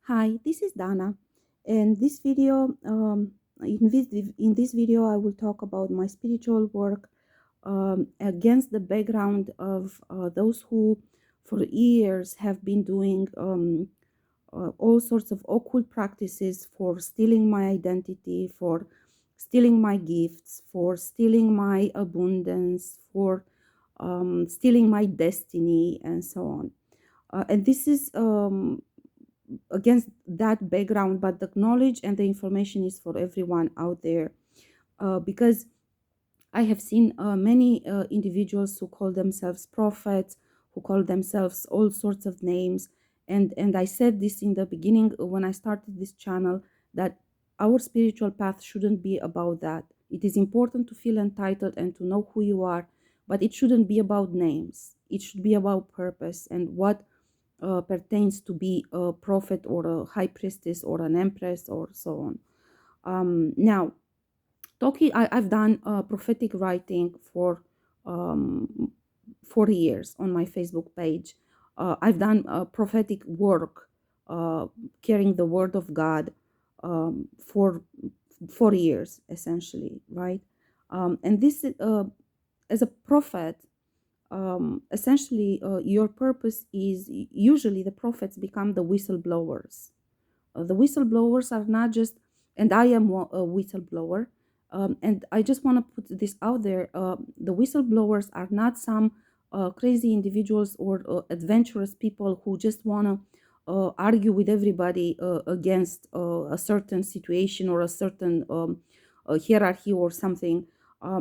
Hi, this is Dana, and this video, in this video, I will talk about my spiritual work against the background of those who, for years, have been doing all sorts of occult practices for stealing my identity, for stealing my gifts, for stealing my abundance, for stealing my destiny, and so on. And this is against that background, but the knowledge and the information is for everyone out there, because I have seen many individuals who call themselves prophets, who call themselves all sorts of names. And I said this in the beginning when I started this channel, that our spiritual path shouldn't be about that. It is important to feel entitled and to know who you are, but it shouldn't be about names. It should be about purpose and what pertains to be a prophet or a high priestess or an empress or so on. Now, talking, I've done prophetic writing for 40 years on my Facebook page. I've done prophetic work, carrying the word of God for 40 years, essentially, right? And this, as a prophet, essentially, your purpose is usually the prophets become the whistleblowers. The whistleblowers are not just, and I am a whistleblower, and I just want to put this out there. The whistleblowers are not some crazy individuals or adventurous people who just want to argue with everybody against a certain situation or a certain hierarchy or something.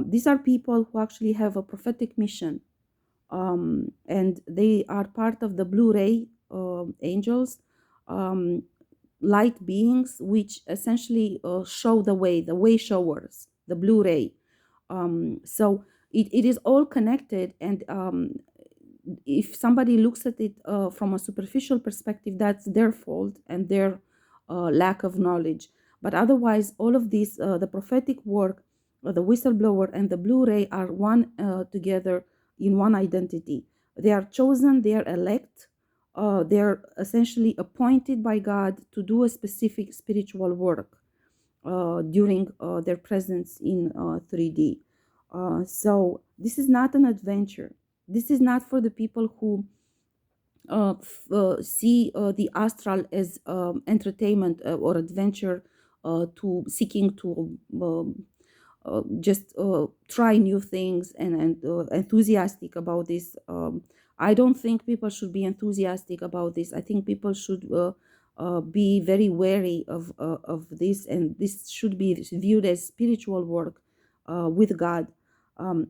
These are people who actually have a prophetic mission, and they are part of the Blue Ray angels, um, light beings, which essentially show the way showers, the Blue Ray. So it is all connected, and if somebody looks at it from a superficial perspective, that's their fault and their lack of knowledge. But otherwise, all of these, the prophetic work, the whistleblower, and the Blue Ray are one together in one identity. They are chosen, they are elect, they're essentially appointed by God to do a specific spiritual work during their presence in 3D. So this is not an adventure. This is not for the people who see the astral as entertainment or adventure, to seeking to just try new things and enthusiastic about this. I don't think people should be enthusiastic about this. I think people should be very wary of this, and this should be viewed as spiritual work with God. Um,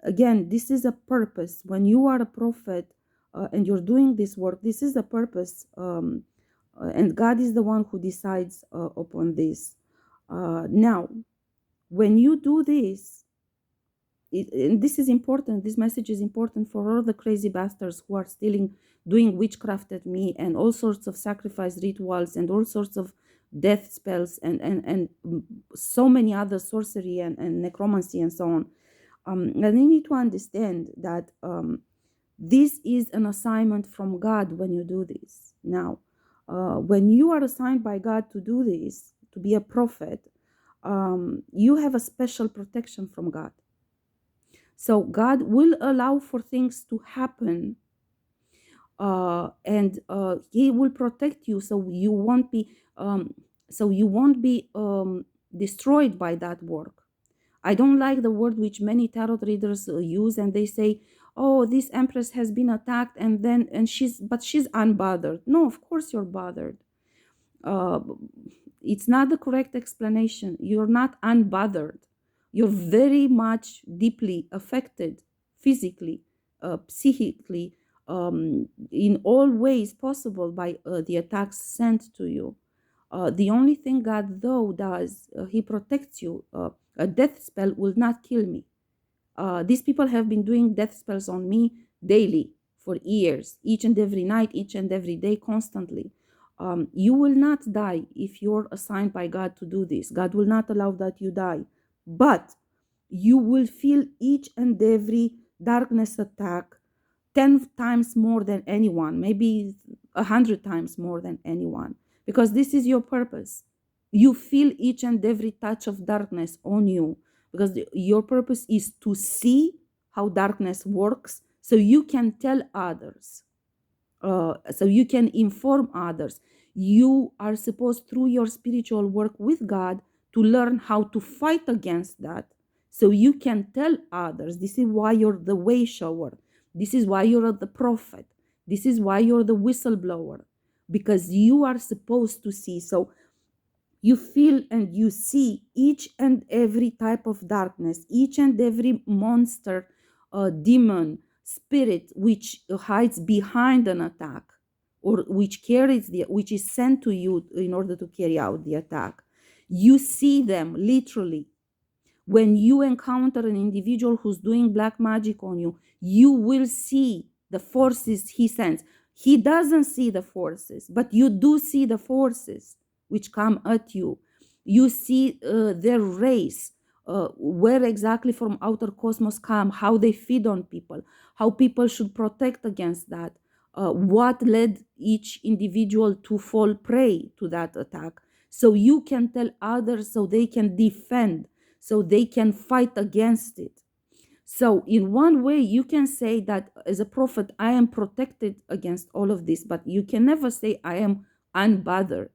Again, this is a purpose. When you are a prophet and you're doing this work, this is the purpose, and God is the one who decides upon this. Now, when you do this, and this is important, this message is important for all the crazy bastards who are stealing, doing witchcraft at me, and all sorts of sacrifice rituals, and all sorts of death spells, and so many other sorcery and necromancy and so on. And you need to understand that this is an assignment from God when you do this. Now, when you are assigned by God to do this, to be a prophet, you have a special protection from God. So God will allow for things to happen, and He will protect you, so you won't be destroyed by that work. I don't like the word which many tarot readers use, and they say, "Oh, this empress has been attacked, and she's unbothered." No, of course you're bothered. Uh, it's not the correct explanation. You're not unbothered. You're very much deeply affected, physically, psychically, in all ways possible by the attacks sent to you. The only thing God, though, does, He protects you. A death spell will not kill me. These people have been doing death spells on me daily for years, each and every night, each and every day, constantly. You will not die if you're assigned by God to do this. God will not allow that you die. But you will feel each and every darkness attack 10 times more than anyone, maybe 100 times more than anyone. because this is your purpose. You feel each and every touch of darkness on you, because your purpose is to see how darkness works, so you can tell others, so you can inform others. You are supposed, through your spiritual work with God, to learn how to fight against that, so you can tell others. This is why you're the way shower. This is why you're the prophet. This is why you're the whistleblower, because you are supposed to see. So you feel and you see each and every type of darkness, each and every monster, demon, spirit which hides behind an attack, or which is sent to you in order to carry out the attack. You see them literally. When you encounter an individual who's doing black magic on you, you will see the forces he sends. He doesn't see the forces, but you do see the forces which come at you. You see their race, where exactly from outer cosmos come, how they feed on people, how people should protect against that, what led each individual to fall prey to that attack. So you can tell others, so they can defend, so they can fight against it. So in one way, you can say that as a prophet, I am protected against all of this, but you can never say I am unbothered.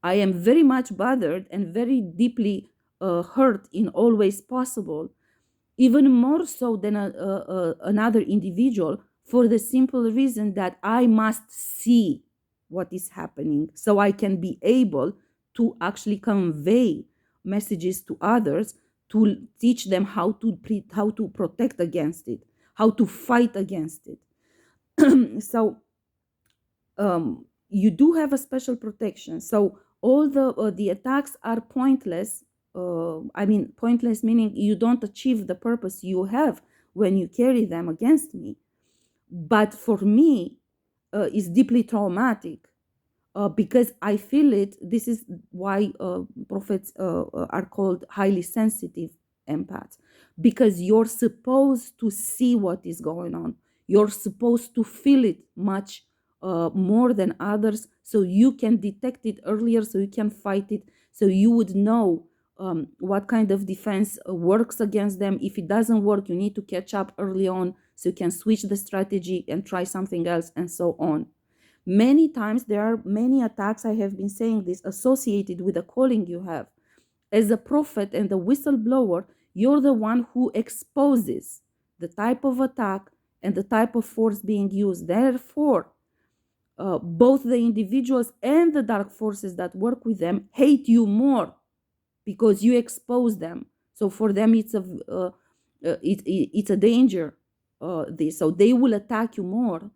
I am very much bothered and very deeply hurt in all ways possible, even more so than another individual, for the simple reason that I must see what is happening, so I can be able to actually convey messages to others, to teach them how to protect against it, how to fight against it. So you do have a special protection. So all the attacks are pointless. Pointless meaning you don't achieve the purpose you have when you carry them against me. But for me, it's deeply traumatic, because I feel it. This is why prophets are called highly sensitive empaths, because you're supposed to see what is going on. You're supposed to feel it much more than others, so you can detect it earlier, so you can fight it, so you would know what kind of defense works against them. If it doesn't work, you need to catch up early on, so you can switch the strategy and try something else, and so on. Many times there are many attacks, I have been saying this, associated with the calling you have. As a prophet and the whistleblower, you're the one who exposes the type of attack and the type of force being used. Therefore, both the individuals and the dark forces that work with them hate you more, because you expose them. So for them, it's a danger. So they will attack you more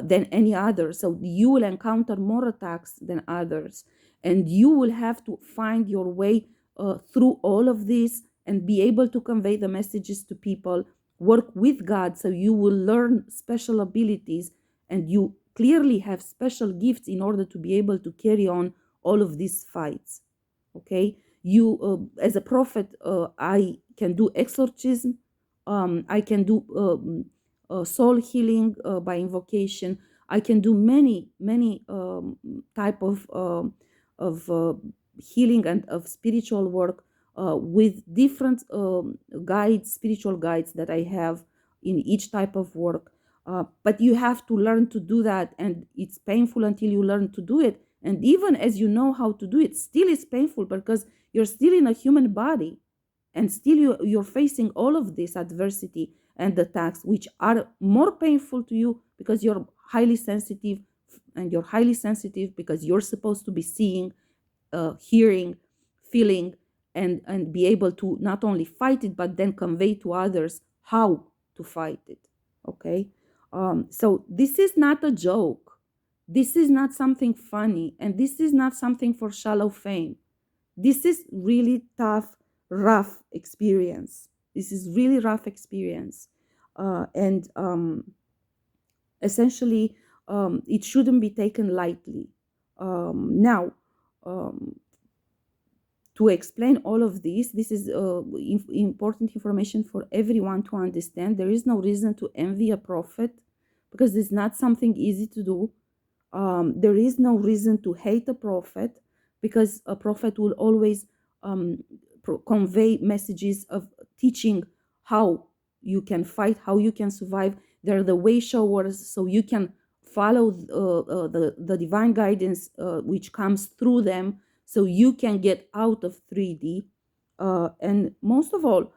than any other. So you will encounter more attacks than others, and you will have to find your way through all of this and be able to convey the messages to people. Work with God, so you will learn special abilities, and you clearly have special gifts in order to be able to carry on all of these fights. Okay, you as a prophet, I can do exorcism, I can do soul healing by invocation. I can do many type of healing and of spiritual work with different guides, spiritual guides that I have in each type of work. But you have to learn to do that, and it's painful until you learn to do it. And even as you know how to do it, still is painful, because you're still in a human body, and still you're facing all of this adversity and attacks, which are more painful to you because you're highly sensitive, and you're highly sensitive because you're supposed to be seeing, hearing, feeling, and be able to not only fight it, but then convey to others how to fight it. Okay, so this is not a joke. This is not something funny, and this is not something for shallow fame. This is really tough, rough experience. This is really rough experience, and essentially, it shouldn't be taken lightly. Now, to explain all of this is important information for everyone to understand. There is no reason to envy a prophet, because it's not something easy to do. There is no reason to hate a prophet, because a prophet will always um, convey messages of teaching how you can fight, how you can survive. They're the way showers, so you can follow the divine guidance which comes through them, so you can get out of 3D. And most of all,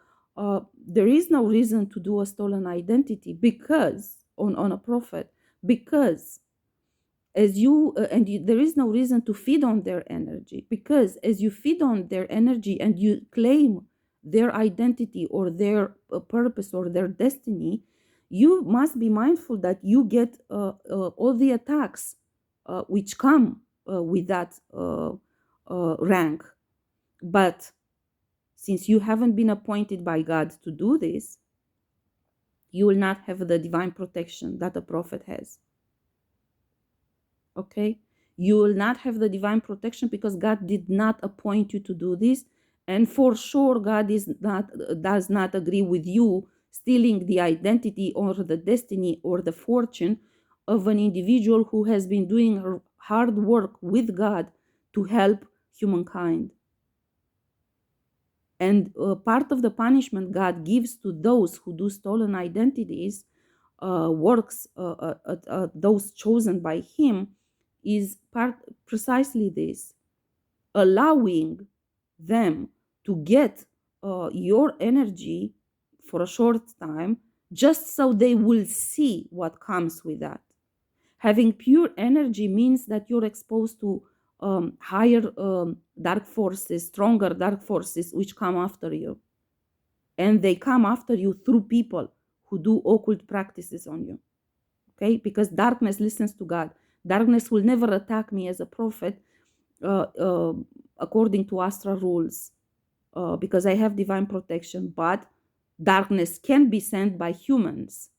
there is no reason to do a stolen identity because on a prophet, because as you there is no reason to feed on their energy, because as you feed on their energy and you claim their identity or their purpose or their destiny, you must be mindful that you get all the attacks which come with that rank. But since you haven't been appointed by God to do this, you will not have the divine protection that a prophet has. Okay, you will not have the divine protection because God did not appoint you to do this, and for sure God does not agree with you stealing the identity or the destiny or the fortune of an individual who has been doing hard work with God to help humankind. And part of the punishment God gives to those who do stolen identities, works, those chosen by Him, is precisely this: allowing them to get your energy for a short time, just so they will see what comes with that. Having pure energy means that you're exposed to higher dark forces, stronger dark forces, which come after you. And they come after you through people who do occult practices on you. Okay? Because darkness listens to God. Darkness will never attack me as a prophet according to astral rules, because I have divine protection. But darkness can be sent by humans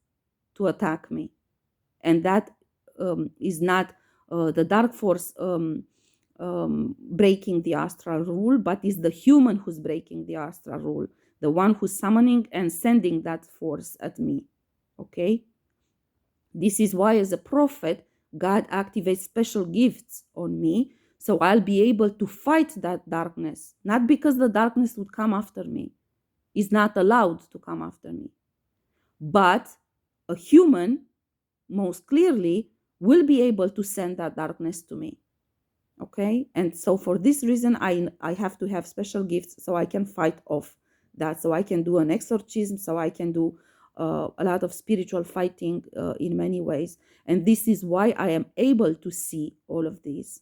to attack me. And that is not the dark force breaking the astral rule, but is the human who's breaking the astral rule, the one who's summoning and sending that force at me. Okay? This is why, as a prophet, God activates special gifts on me, so I'll be able to fight that darkness, not because the darkness would come after me. It's not allowed to come after me. But a human, most clearly, will be able to send that darkness to me. Okay? And so for this reason, I have to have special gifts so I can fight off that, so I can do an exorcism, so I can do a lot of spiritual fighting in many ways. And this is why I am able to see all of these,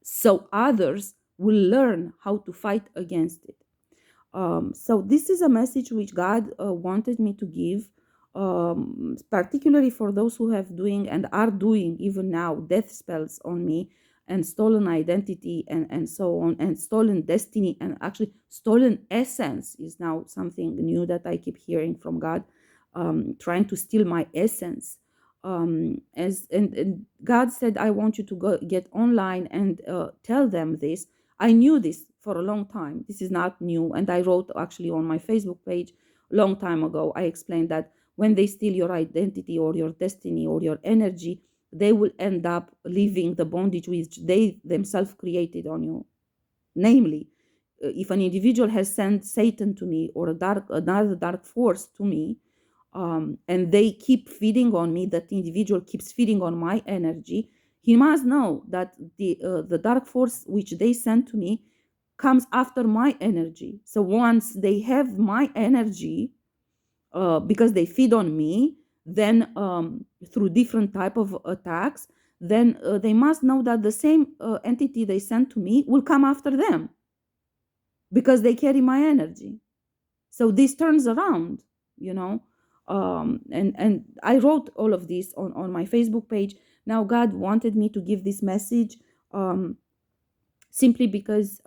so others will learn how to fight against it. So this is a message which God wanted me to give, particularly for those who have doing and are doing even now death spells on me, and stolen identity, and so on, and stolen destiny, and actually stolen essence is now something new that I keep hearing from God, trying to steal my essence. And God said, I want you to go get online and tell them this. I knew this for a long time. This is not new. And I wrote actually on my Facebook page a long time ago, I explained that when they steal your identity or your destiny or your energy, they will end up living the bondage which they themselves created on you. Namely, if an individual has sent Satan to me or another dark force to me, and they keep feeding on me, that individual keeps feeding on my energy, he must know that the dark force which they send to me comes after my energy. So once they have my energy, because they feed on me, then through different type of attacks, then they must know that the same entity they send to me will come after them, because they carry my energy. So this turns around, you know. And I wrote all of this on my Facebook page. Now God wanted me to give this message, simply because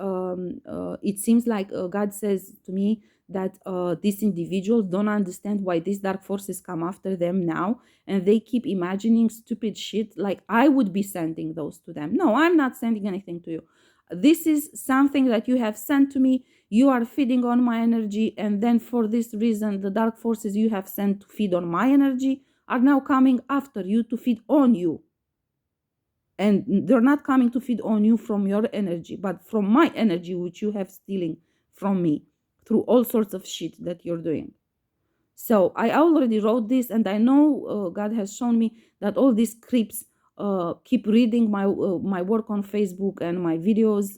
it seems like God says to me that these individuals don't understand why these dark forces come after them now, and they keep imagining stupid shit like I would be sending those to them. No, I'm not sending anything to you. This is something that you have sent to me. You are feeding on my energy, and then for this reason, the dark forces you have sent to feed on my energy are now coming after you to feed on you. And they're not coming to feed on you from your energy, but from my energy, which you have stealing from me through all sorts of shit that you're doing. So I already wrote this, and I know God has shown me that all these creeps keep reading my work on Facebook and my videos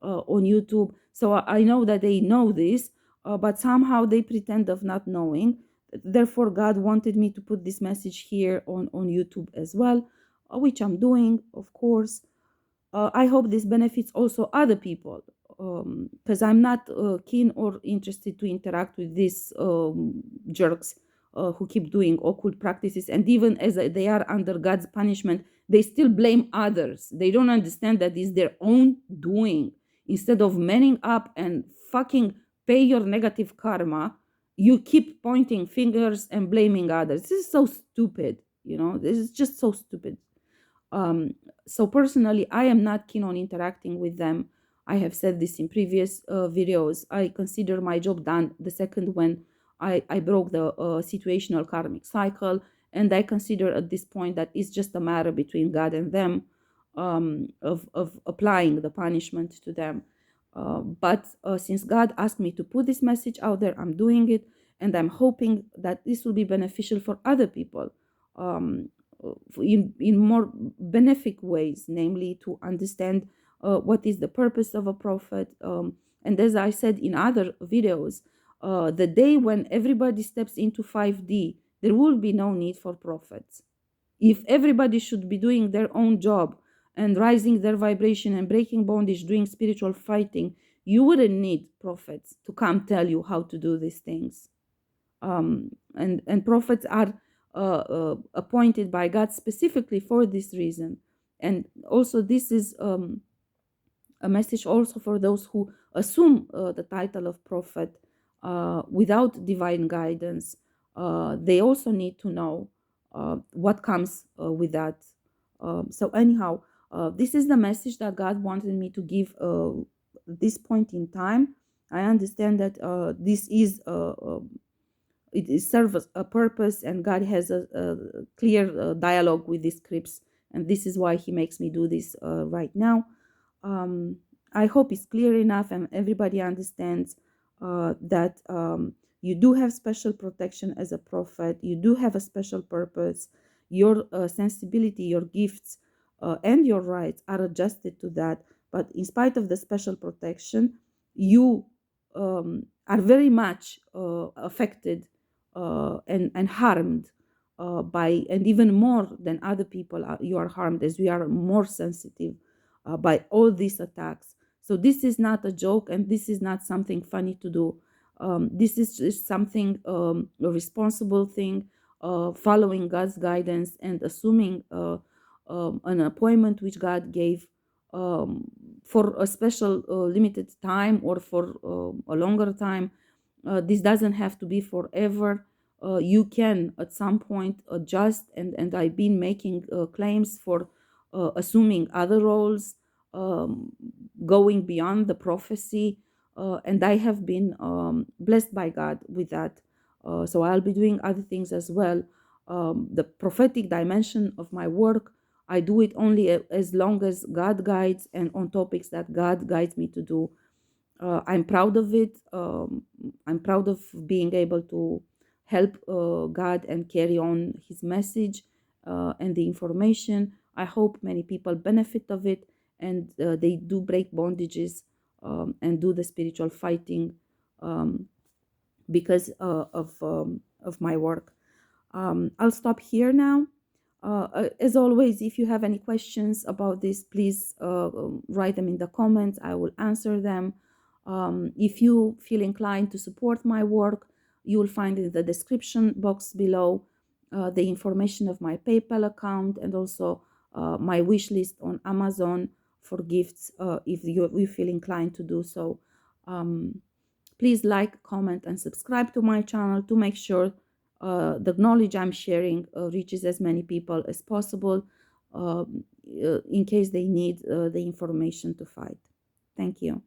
on YouTube. So I know that they know this, but somehow they pretend of not knowing. Therefore, God wanted me to put this message here on YouTube as well, which I'm doing, of course. I hope this benefits also other people, because I'm not keen or interested to interact with these jerks who keep doing occult practices. And even as they are under God's punishment, they still blame others. They don't understand that it's their own doing. Instead of manning up and fucking pay your negative karma, you keep pointing fingers and blaming others. This is so stupid. This is just so stupid. So personally, I am not keen on interacting with them. I have said this in previous videos. I consider my job done the second when I broke the situational karmic cycle, and I consider at this point that it's just a matter between God and them, of applying the punishment to them. But since God asked me to put this message out there, I'm doing it, and I'm hoping that this will be beneficial for other people. In more benefic ways, namely to understand what is the purpose of a prophet. And as I said in other videos, the day when everybody steps into 5D, there will be no need for prophets. If everybody should be doing their own job and rising their vibration and breaking bondage, doing spiritual fighting, you wouldn't need prophets to come tell you how to do these things. And prophets are appointed by God specifically for this reason. And also this is a message also for those who assume the title of prophet without divine guidance. They also need to know what comes with that. So anyhow, this is the message that God wanted me to give at this point in time. I understand that this is it serves a purpose, and God has a clear dialogue with these scripts, and this is why He makes me do this right now. I hope it's clear enough and everybody understands that you do have special protection as a prophet. You do have a special purpose. Your sensibility, your gifts, and your rights are adjusted to that. But in spite of the special protection, you are very much affected and harmed by, and even more than other people, you are harmed, as we are more sensitive by all these attacks. So this is not a joke, and this is not something funny to do. This is just something, a responsible thing, following God's guidance and assuming an appointment which God gave for a special limited time, or for a longer time. This doesn't have to be forever. You can at some point adjust, and I've been making claims for assuming other roles, going beyond the prophecy, and I have been blessed by God with that. So I'll be doing other things as well. The prophetic dimension of my work, I do it only as long as God guides, and on topics that God guides me to do. I'm proud of it. I'm proud of being able to help God and carry on His message and the information. I hope many people benefit of it, and they do break bondages and do the spiritual fighting because of my work. I'll stop here now. As always, if you have any questions about this, please write them in the comments. I will answer them. If you feel inclined to support my work, you will find in the description box below the information of my PayPal account, and also my wish list on Amazon for gifts if you feel inclined to do so. Please like, comment, and subscribe to my channel to make sure the knowledge I'm sharing reaches as many people as possible in case they need the information to fight. Thank you.